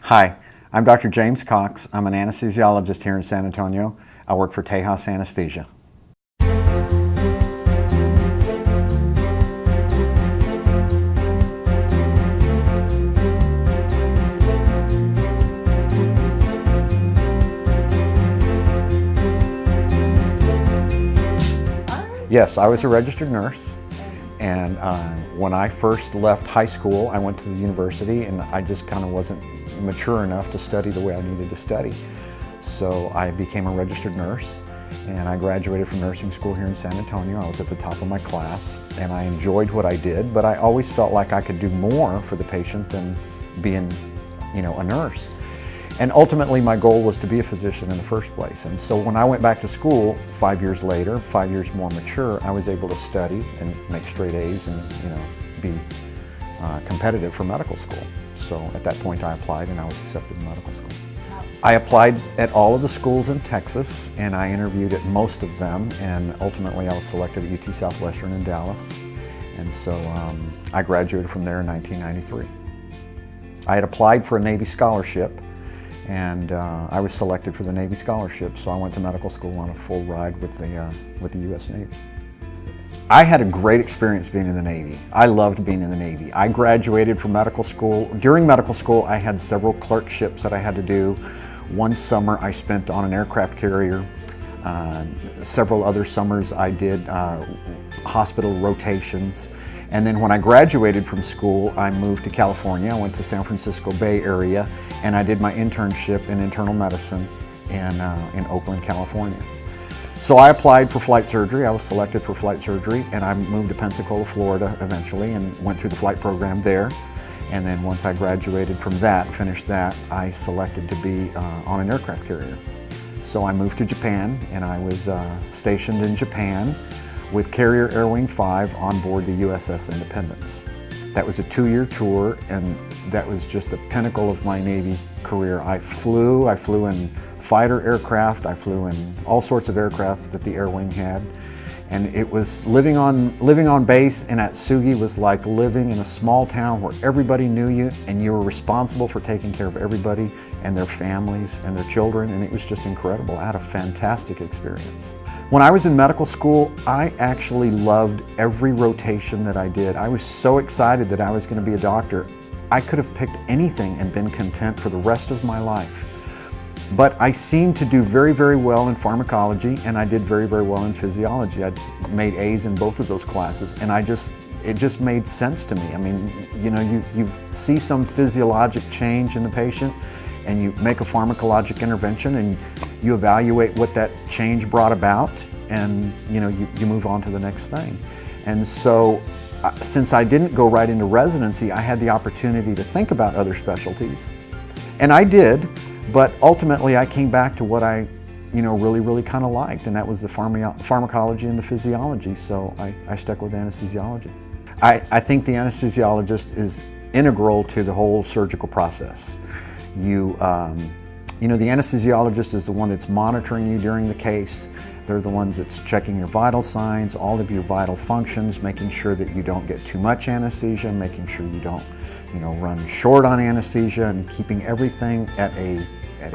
Hi, I'm Dr. James Cox. I'm an anesthesiologist here in San Antonio. I work for Tejas Anesthesia. Yes, I was a registered nurse, and when I first left high school, I went to the university, and I just kind of wasn't mature enough to study the way I needed to study. So I became a registered nurse, and I graduated from nursing school here in San Antonio. I was at the top of my class, and I enjoyed what I did, but I always felt like I could do more for the patient than being, a nurse. And ultimately, my goal was to be a physician in the first place. And so when I went back to school 5 years later, 5 years more mature, I was able to study and make straight A's and be competitive for medical school. So at that point I applied and I was accepted in medical school. I applied at all of the schools in Texas, and I interviewed at most of them, and ultimately I was selected at UT Southwestern in Dallas. And so I graduated from there in 1993. I had applied for a Navy scholarship, and I was selected for the Navy scholarship, so I went to medical school on a full ride with the U.S. Navy. I had a great experience being in the Navy. I loved being in the Navy. I graduated from medical school. During medical school, I had several clerkships that I had to do. One summer I spent on an aircraft carrier. Several other summers I did hospital rotations. And then when I graduated from school, I moved to California. I went to San Francisco Bay Area, and I did my internship in internal medicine in Oakland, California. So I applied for flight surgery. I was selected for flight surgery, and I moved to Pensacola, Florida eventually, and went through the flight program there. And then once I graduated from that, finished that, I selected to be on an aircraft carrier. So I moved to Japan, and I was stationed in Japan with Carrier Air Wing 5 on board the USS Independence. That was a 2-year tour, and that was just the pinnacle of my Navy career. I flew in fighter aircraft, I flew in all sorts of aircraft that the Air Wing had. And it was living on base in Atsugi was like living in a small town where everybody knew you, and you were responsible for taking care of everybody and their families and their children, and it was just incredible. I had a fantastic experience. When I was in medical school, I actually loved every rotation that I did. I was so excited that I was going to be a doctor. I could have picked anything and been content for the rest of my life. But I seemed to do very, very well in pharmacology, and I did very, very well in physiology. I made A's in both of those classes, and it just made sense to me. I mean, you see some physiologic change in the patient, and you make a pharmacologic intervention, and you evaluate what that change brought about, and you move on to the next thing. And so since I didn't go right into residency, I had the opportunity to think about other specialties, and I did. But ultimately, I came back to what I, really, really kind of liked, and that was the pharmacology and the physiology. So I stuck with anesthesiology. I think the anesthesiologist is integral to the whole surgical process. The anesthesiologist is the one that's monitoring you during the case. They're the ones that's checking your vital signs, all of your vital functions, making sure that you don't get too much anesthesia, making sure you don't, run short on anesthesia, and keeping everything at a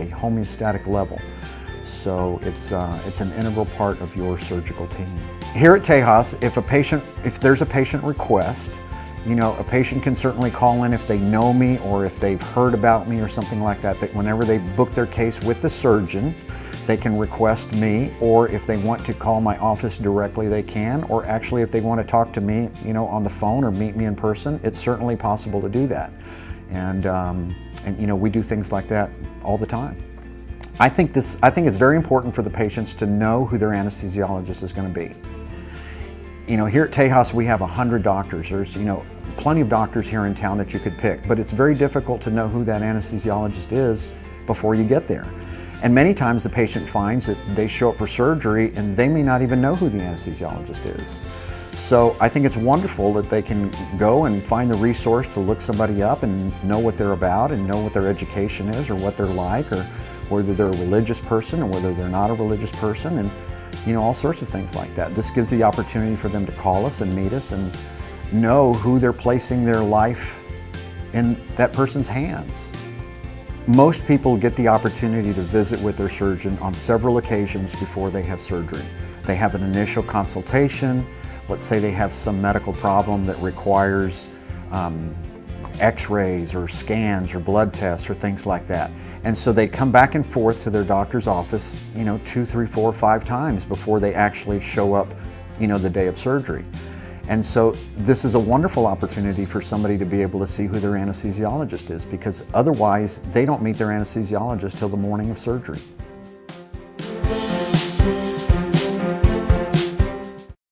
homeostatic level. So it's an integral part of your surgical team. Here at Tejas, if there's a patient request, a patient can certainly call in if they know me or if they've heard about me or something like that, that whenever they book their case with the surgeon, they can request me, or if they want to call my office directly, they can, or actually if they want to talk to me, on the phone or meet me in person, it's certainly possible to do that. And we do things like that all the time. I think it's very important for the patients to know who their anesthesiologist is going to be. Here at Tejas, we have 100 doctors. There's, plenty of doctors here in town that you could pick, but it's very difficult to know who that anesthesiologist is before you get there. And many times the patient finds that they show up for surgery and they may not even know who the anesthesiologist is. So I think it's wonderful that they can go and find the resource to look somebody up and know what they're about and know what their education is or what they're like, or whether they're a religious person or whether they're not a religious person, and all sorts of things like that. This gives the opportunity for them to call us and meet us and know who they're placing their life in that person's hands. Most people get the opportunity to visit with their surgeon on several occasions before they have surgery. They have an initial consultation. Let's say they have some medical problem that requires x-rays or scans or blood tests or things like that. And so they come back and forth to their doctor's office, 2, 3, 4, 5 times before they actually show up, the day of surgery. And so this is a wonderful opportunity for somebody to be able to see who their anesthesiologist is, because otherwise they don't meet their anesthesiologist till the morning of surgery.